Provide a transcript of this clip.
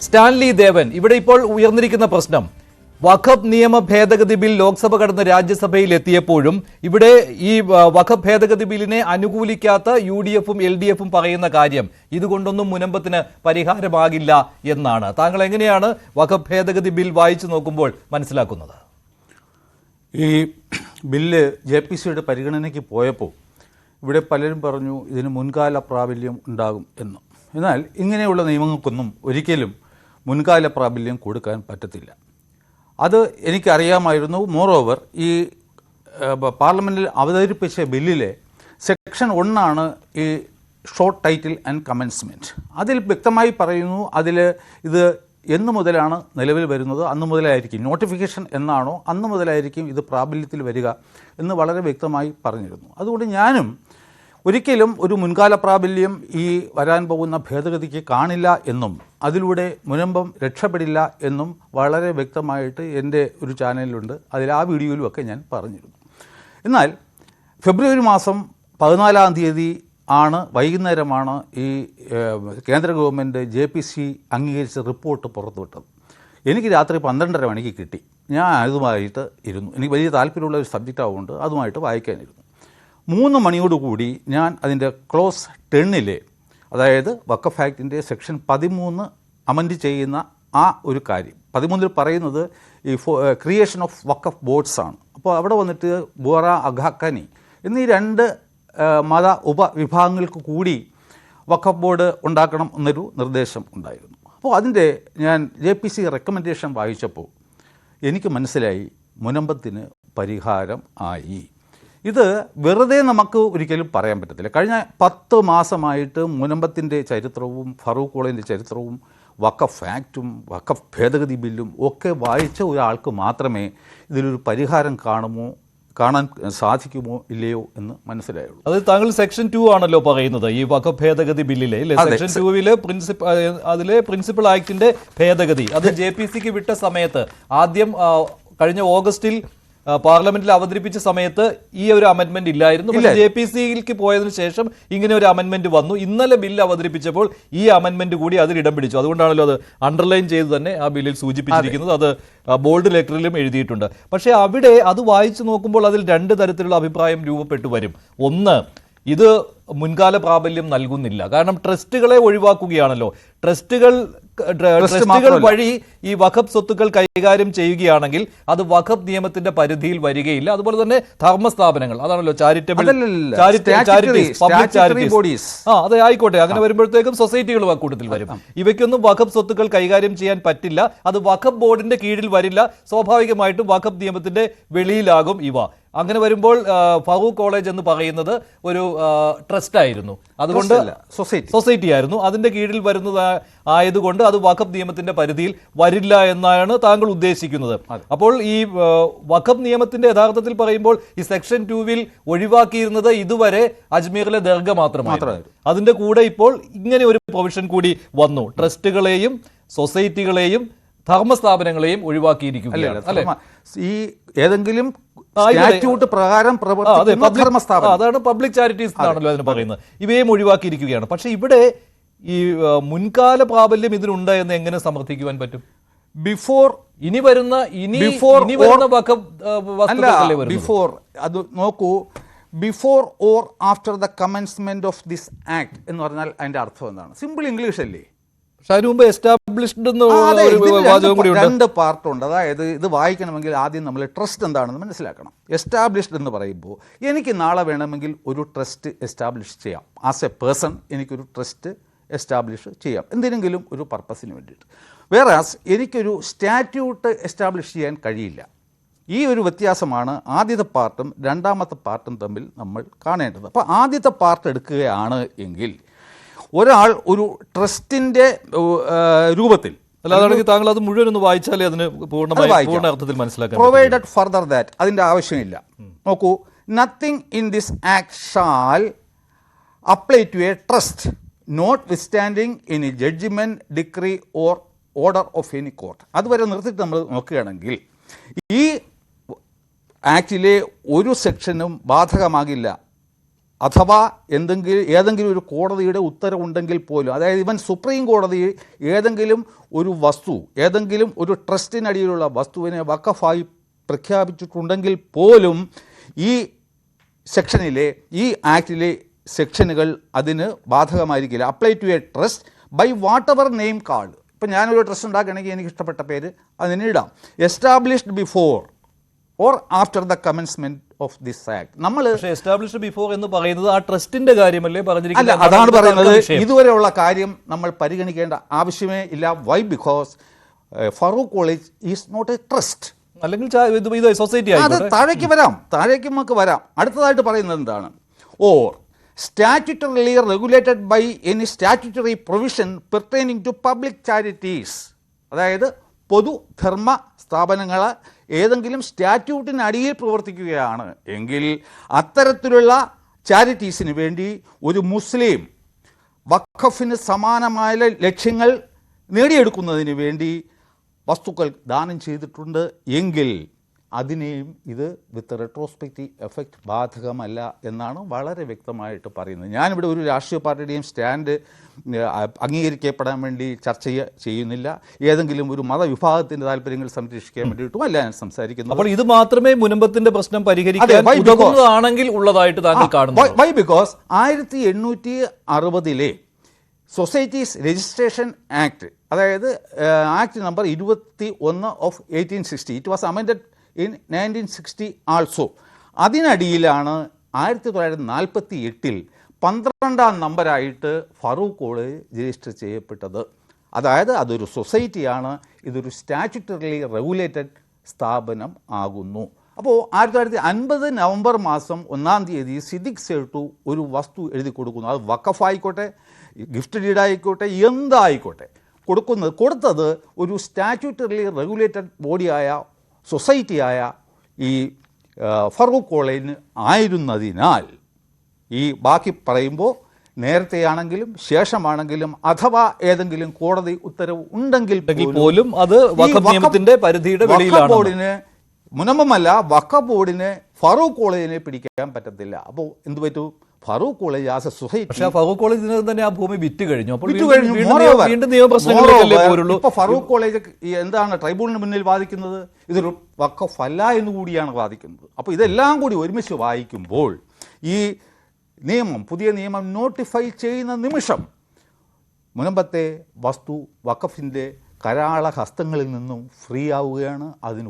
Stanley ദേവൻ, ഇവിടെ ഇപ്പോൾ ഉയർന്നിരിക്കുന്ന പ്രശ്നം വഖഫ് നിയമ ഭേദഗതി ബിൽ ലോക്സഭ കടന്ന് രാജ്യസഭയിൽ എത്തിയപ്പോഴും ഇവിടെ ഈ വഖഫ് ഭേദഗതി ബില്ലിനെ അനുകൂലിക്കാത്ത UDFും LDFും പറയുന്ന കാര്യം ഇതുകൊണ്ടൊന്നും മുനമ്പത്തിന് പരിഹാരമാകില്ല എന്നാണ്. താങ്കൾ എങ്ങനെയാണ് വഖഫ് ഭേദഗതി ബിൽ വായിച്ചു നോക്കുമ്പോൾ മനസ്സിലാക്കുന്നത്? ഈ ബില്ല് JPCയുടെ പരിഗണനയ്ക്ക് പോയപ്പോൾ ഇവിടെ പലരും പറഞ്ഞു ഇതിന് മുൻകാല പ്രാബല്യം ഉണ്ടാകും എന്ന്. എന്നാൽ ഇങ്ങനെയുള്ള നിയമങ്ങൾക്കൊന്നും ഒരിക്കലും മുൻകാല പ്രാബല്യം കൊടുക്കാൻ പറ്റത്തില്ല. അത് എനിക്കറിയാമായിരുന്നു. മോറോവർ ഈ പാർലമെൻറ്റിൽ അവതരിപ്പിച്ച ബില്ലിലെ സെക്ഷൻ 1 ഈ ഷോർട്ട് ടൈറ്റിൽ ആൻഡ് കമൻസ്മെൻറ്റ്. അതിൽ വ്യക്തമായി പറയുന്നു, അതിൽ ഇത് എന്ന് മുതലാണ് നിലവിൽ വരുന്നത് അന്ന് മുതലായിരിക്കും, നോട്ടിഫിക്കേഷൻ എന്നാണോ അന്ന് മുതലായിരിക്കും ഇത് പ്രാബല്യത്തിൽ വരിക എന്ന് വളരെ വ്യക്തമായി പറഞ്ഞിരുന്നു. അതുകൊണ്ട് ഞാനും ഒരിക്കലും ഒരു മുൻകാല പ്രാബല്യം ഈ വരാൻ പോകുന്ന ഭേദഗതിക്ക് കാണില്ല എന്നും അതിലൂടെ മുനമ്പം രക്ഷപ്പെടില്ല എന്നും വളരെ വ്യക്തമായിട്ട് എൻ്റെ ഒരു ചാനലിലുണ്ട്, അതിൽ ആ വീഡിയോയിലുമൊക്കെ ഞാൻ പറഞ്ഞിരുന്നു. എന്നാൽ ഫെബ്രുവരി മാസം 14-ാം തീയതി വൈകുന്നേരമാണ് ഈ കേന്ദ്ര ഗവൺമെൻറ് JPC അംഗീകരിച്ച റിപ്പോർട്ട് പുറത്തുവിട്ടത്. എനിക്ക് രാത്രി 12:30 മണിക്ക് കിട്ടി. ഞാൻ അതുമായിട്ട് ഇരുന്നു. എനിക്ക് വലിയ താല്പര്യമുള്ള ഒരു സബ്ജക്റ്റ് ആവുകൊണ്ട് അതുമായിട്ട് വായിക്കാനിരുന്നു. 3 മണിയോടുകൂടി ഞാൻ അതിൻ്റെ ക്ലോസ് 10-ലെ, അതായത് വഖഫ് ആക്ടിൻ്റെ സെക്ഷൻ 13 അമെൻഡ് ചെയ്യുന്ന ആ ഒരു കാര്യം, 13-ൽ പറയുന്നത് ഈ ക്രിയേഷൻ ഓഫ് വഖഫ് ബോർഡ്സ് ആണ്. അപ്പോൾ അവിടെ വന്നിട്ട് ബോറ അഖാഖനി എന്നീ 2 മത ഉപവിഭാഗങ്ങൾക്ക് കൂടി വഖഫ് ബോർഡ് ഉണ്ടാക്കണം എന്നൊരു നിർദ്ദേശം ഉണ്ടായിരുന്നു. അപ്പോൾ അതിൻ്റെ ഞാൻ JPC റെക്കമെൻഡേഷൻ വായിച്ചപ്പോൾ എനിക്ക് മനസ്സിലായി മുനമ്പത്തിന് പരിഹാരം ആയി. ഇത് വെറുതെ നമുക്ക് ഒരിക്കലും പറയാൻ പറ്റത്തില്ല. കഴിഞ്ഞ 10 മാസമായിട്ട് മുനമ്പത്തിൻ്റെ ചരിത്രവും ഫറൂഖ് കോളേജിൻ്റെ ചരിത്രവും വഖഫ് ആക്റ്റും വഖഫ് ഭേദഗതി ബില്ലും ഒക്കെ വായിച്ച ഒരാൾക്ക് മാത്രമേ ഇതിലൊരു പരിഹാരം കാണാൻ സാധിക്കുമോ ഇല്ലയോ എന്ന് മനസ്സിലായുള്ളൂ. അത് താങ്കൾ സെക്ഷൻ 2 ആണല്ലോ പറയുന്നത് ഈ വഖഫ് ഭേദഗതി ബില്ലിലെ. സെക്ഷൻ 2-ലെ അതിലെ പ്രിൻസിപ്പൽ ആക്ടിന്റെ ഭേദഗതി അത് JPCക്ക് വിട്ട സമയത്ത് ആദ്യം കഴിഞ്ഞ ഓഗസ്റ്റിൽ പാർലമെന്റിൽ അവതരിപ്പിച്ച സമയത്ത് ഈ ഒരു അമെന്റ്മെന്റ് ഇല്ലായിരുന്നു. പക്ഷേ JPCയിലേക്ക് പോയതിനു ശേഷം ഇങ്ങനെ ഒരു അമെന്റ്മെന്റ് വന്നു. ഇന്നലെ ബില്ല് അവതരിപ്പിച്ചപ്പോൾ ഈ അമെന്റ്മെന്റ് കൂടി അതിൽ ഇടം പിടിച്ചു. അതുകൊണ്ടാണല്ലോ അത് അണ്ടർലൈൻ ചെയ്ത് തന്നെ ആ ബില്ലിൽ സൂചിപ്പിച്ചിരിക്കുന്നത്. അത് ബോൾഡ് ലെറ്ററിലും എഴുതിയിട്ടുണ്ട്. പക്ഷേ അവിടെ അത് വായിച്ചു നോക്കുമ്പോൾ അതിൽ 2 തരത്തിലുള്ള അഭിപ്രായം രൂപപ്പെട്ടു വരും. ഒന്ന്, ഇത് മുൻകാല പ്രാബല്യം നൽകുന്നില്ല, കാരണം ട്രസ്റ്റുകളെ ഒഴിവാക്കുകയാണല്ലോ. ട്രസ്റ്റുകൾ വഴി ഈ വഖഫ് സ്വത്തുക്കൾ കൈകാര്യം ചെയ്യുകയാണെങ്കിൽ അത് വഖഫ് നിയമത്തിന്റെ പരിധിയിൽ വരികയില്ല. അതുപോലെ തന്നെ ധർമ്മസ്ഥാപനങ്ങൾ, അതാണല്ലോ ചാരിറ്റീസ്, അതെ ആയിക്കോട്ടെ, അങ്ങനെ വരുമ്പോഴത്തേക്കും സൊസൈറ്റികളും ആ കൂട്ടത്തിൽ വരും. ഇവയ്ക്കൊന്നും വഖഫ് സ്വത്തുക്കൾ കൈകാര്യം ചെയ്യാൻ പറ്റില്ല. അത് വഖഫ് ബോർഡിന്റെ കീഴിൽ വരില്ല. സ്വാഭാവികമായിട്ടും വഖഫ് നിയമത്തിന്റെ വെളിയിലാകും ഇവ. അങ്ങനെ വരുമ്പോൾ ഫറൂഖ് കോളേജ് എന്ന് പറയുന്നത് ഒരു ട്രസ്റ്റ് ആയിരുന്നു, അതുകൊണ്ട് സൊസൈറ്റി ആയിരുന്നു. അതിന്റെ കീഴിൽ വരുന്നത് ആയതുകൊണ്ട് അത് വഖഫ് നിയമത്തിന്റെ പരിധിയിൽ വരില്ല എന്നാണ് താങ്കൾ ഉദ്ദേശിക്കുന്നത്. അപ്പോൾ ഈ വഖഫ് നിയമത്തിന്റെ യഥാർത്ഥത്തിൽ പറയുമ്പോൾ ഈ സെക്ഷൻ 2-വിൽ ഒഴിവാക്കിയിരുന്നത് ഇതുവരെ അജ്മീറിലെ ദർഗ മാത്രമായിരുന്നു. അതിന്റെ കൂടെ ഇപ്പോൾ ഇങ്ങനെ ഒരു പ്രൊവിഷൻ കൂടി വന്നു. ട്രസ്റ്റുകളെയും സൊസൈറ്റികളെയും ധർമ്മസ്ഥാപനങ്ങളെയും ഒഴിവാക്കിയിരിക്കുകയാണ് അല്ലെ? ഈ ഏതെങ്കിലും പ്രകാരം അതാണ് പബ്ലിക് ചാരിറ്റീസ് എന്നാണല്ലോ അതിന് പറയുന്നത്. ഇവയും ഒഴിവാക്കിയിരിക്കുകയാണ്. പക്ഷെ ഇവിടെ ഈ മുൻകാല പ്രാബല്യം ഇതിനുണ്ട് എന്ന് എങ്ങനെ സമർത്ഥിക്കുവാൻ പറ്റും? ഇനി വരുന്ന അത് നോക്കൂ, before or after the commencement of this act എന്ന് പറഞ്ഞാൽ അതിന്റെ അർത്ഥം എന്താണ്? സിമ്പിൾ ഇംഗ്ലീഷ് അല്ലേ? എസ്റ്റാബ്ലിഷ്ഡ് 2 പാർട്ടുണ്ട്. അതായത് ഇത് വായിക്കണമെങ്കിൽ ആദ്യം നമ്മൾ ട്രസ്റ്റ് എന്താണെന്ന് മനസ്സിലാക്കണം. എസ്റ്റാബ്ലിഷ്ഡ് എന്ന് പറയുമ്പോൾ എനിക്ക് നാളെ വേണമെങ്കിൽ ഒരു ട്രസ്റ്റ് എസ്റ്റാബ്ലിഷ് ചെയ്യാം. ആസ് എ പേഴ്സൺ എനിക്കൊരു ട്രസ്റ്റ് എസ്റ്റാബ്ലിഷ് ചെയ്യാം എന്തിനെങ്കിലും ഒരു പർപ്പസിന് വേണ്ടിയിട്ട്. വേറാസ് എനിക്കൊരു സ്റ്റാറ്റ്യൂട്ട് എസ്റ്റാബ്ലിഷ് ചെയ്യാൻ കഴിയില്ല. ഈ ഒരു വ്യത്യാസമാണ് ആദ്യത്തെ പാർട്ടും രണ്ടാമത്തെ പാർട്ടും തമ്മിൽ നമ്മൾ കാണേണ്ടത്. അപ്പോൾ ആദ്യത്തെ പാർട്ട് എടുക്കുകയാണ് എങ്കിൽ ഒരാൾ ഒരു ട്രസ്റ്റിന്റെ രൂപത്തിൽ, അല്ലാതാണെങ്കിൽ താങ്കൾ അത് മുഴുവൻ ഒന്ന് വായിച്ചാലേ അതിന് പൂർണ്ണ അർത്ഥത്തിൽ മനസ്സിലാക്കാം. പ്രൊവൈഡഡ് ഫർദർ ദാറ്റ്, അതിന്റെ ആവശ്യമില്ല. നോക്കൂ, nothing in this act shall apply to a trust notwithstanding any judgment, decree or order of any court. അതുവരെ നിർത്തിയിട്ട് നമ്മൾ നോക്കുകയാണെങ്കിൽ ഈ ആക്ടിലെ ഒരു സെക്ഷനും ബാധകമാകില്ല അഥവാ ഏതെങ്കിലും ഒരു കോടതിയുടെ ഉത്തരവുണ്ടെങ്കിൽ പോലും, അതായത് ഇവൻ സുപ്രീം കോടതി ഏതെങ്കിലും ഒരു വസ്തു, ഏതെങ്കിലും ഒരു ട്രസ്റ്റിനടിയിലുള്ള വസ്തുവിനെ വഖഫായി പ്രഖ്യാപിച്ചിട്ടുണ്ടെങ്കിൽ പോലും ഈ സെക്ഷനിലെ, ഈ ആക്ടിലെ സെക്ഷനുകൾ അതിന് ബാധകമായിരിക്കില്ല. Apply to a trust by whatever name called. ഇപ്പം ഞാനൊരു ട്രസ്റ്റ് ഉണ്ടാക്കുകയാണെങ്കിൽ എനിക്ക് ഇഷ്ടപ്പെട്ട പേര് അതിന് ഇടാം. Established before or after the commencement of this act. നമ്മൾ എസ്റ്റാബ്ലിഷ്ഡ് ബിഫോർ എന്ന് പറയുന്നത് ആ ട്രസ്റ്റിന്റെ കാര്യമല്ലേ അല്ല, പറഞ്ഞിരിക്കുന്നത്? അതാണ് പറയുന്നത്. ഇതുവരെയുള്ള കാര്യം നമ്മൾ പരിഗണിക്കേണ്ട ആവശ്യമേ ഇല്ല. Why? Because Farook college is not a trust. അല്ലെങ്കിൽ ഇത് സൊസൈറ്റി അത് താഴേക്ക് നമുക്ക് വരാം. അടുത്തതായിട്ട് പറയുന്നത് എന്താണ്? Or statutorily regulated by any statutory provision pertaining to public charities. അതായത് പൊതുധർമ്മ സ്ഥാപനങ്ങൾ ഏതെങ്കിലും സ്റ്റാറ്റ്യൂട്ടിനടിയിൽ പ്രവർത്തിക്കുകയാണ് എങ്കിൽ അത്തരത്തിലുള്ള ചാരിറ്റീസിന് വേണ്ടി ഒരു മുസ്ലിം വഖഫിന് സമാനമായ ലക്ഷ്യങ്ങൾ നേടിയെടുക്കുന്നതിന് വേണ്ടി വസ്തുക്കൾ ദാനം ചെയ്തിട്ടുണ്ട് എങ്കിൽ അതിനെയും ഇത് വിത്ത് റെട്രോസ്പെക്റ്റീവ് എഫക്റ്റ് ബാധകമല്ല എന്നാണ് വളരെ വ്യക്തമായിട്ട് പറയുന്നത്. ഞാനിവിടെ ഒരു രാഷ്ട്രീയ പാർട്ടിയുടെയും സ്റ്റാൻഡ് അംഗീകരിക്കപ്പെടാൻ വേണ്ടി ചർച്ച ചെയ്യുന്നില്ല. ഏതെങ്കിലും ഒരു മതവിഭാഗത്തിൻ്റെ താല്പര്യങ്ങൾ സംരക്ഷിക്കാൻ വേണ്ടിയിട്ടുമല്ല ഞാൻ സംസാരിക്കുന്നത്. അപ്പോൾ ഇത് മാത്രമേ മുനമ്പത്തിന്റെ പ്രശ്നം പരിഹരിക്കാൻ ഉതകുന്നതാണെങ്കിൽ ഉള്ളതായിട്ട് താങ്കൾ കാണുന്നു. Why? Because 1860 societies registration act, അതായത് act number 21 of 1860, it was amended in 1960 also. അതിനടിയിലാണ് 1948 12ാം നമ്പറായിട്ട് ഫറൂഖ് കോളേജ് രജിസ്റ്റർ ചെയ്യപ്പെട്ടത്. അതായത് അതൊരു സൊസൈറ്റിയാണ്, ഇതൊരു സ്റ്റാറ്റ്യൂട്ടറിലി റെഗുലേറ്റഡ് സ്ഥാപനം ആകുന്നു. അപ്പോൾ 1950 നവംബർ മാസം 1-ാം തീയതി സിദ്ദിഖ് സേട്ടു ഒരു വസ്തു എഴുതി കൊടുക്കുന്നു. അത് വഖഫായിക്കോട്ടെ, ഗിഫ്റ്റ് ഡീഡായിക്കോട്ടെ, എന്തായിക്കോട്ടെ, കൊടുത്തത് ഒരു സ്റ്റാറ്റ്യൂട്ടറിലി റെഗുലേറ്റഡ് ബോഡിയായ, സൊസൈറ്റിയായ ഈ ഫറൂഖ് കോളേജിന് ആയിരുന്നതിനാൽ ഈ ബാക്കി പറയുമ്പോൾ നേരത്തെയാണെങ്കിലും ശേഷമാണെങ്കിലും അഥവാ ഏതെങ്കിലും കോടതി ഉത്തരവ് ഉണ്ടെങ്കിൽ പോലും അത് വഖഫ് നിയമത്തിന്റെ പരിധിയുടെ വെളിയിലാണ്. ബോർഡിന് മുനമ്പമല്ല, വഖഫ് ബോർഡിന് ഫറൂഖ് കോളേജിനെ പിടിക്കാൻ പറ്റത്തില്ല. അപ്പോൾ എന്ത് പറ്റൂ? Farook college as a society, പക്ഷേ ഫറൂഖ് കോളേജിന് തന്നെ ആ ഭൂമി വിറ്റ് കഴിഞ്ഞു. അപ്പോൾ വീണ്ടും ഇപ്പൊ നിയമപ്രശ്നങ്ങളിലേക്കല്ലേ ഫറൂഖ് കോളേജ് എന്താണ് ട്രൈബ്യൂണലിന് മുന്നിൽ വാദിക്കുന്നത്? ഇതൊരു വഖഫ് അല്ല എന്ന് കൂടിയാണ് വാദിക്കുന്നത്. അപ്പോൾ ഇതെല്ലാം കൂടി ഒരുമിച്ച് വായിക്കുമ്പോൾ ഈ നിയമം, പുതിയ നിയമം നോട്ടിഫൈ ചെയ്യുന്ന നിമിഷം മുനമ്പത്തെ വസ്തു വഖഫിന്റെ കരാള ഹസ്തങ്ങളിൽ നിന്നും ഫ്രീ ആവുകയാണ്. അതിന്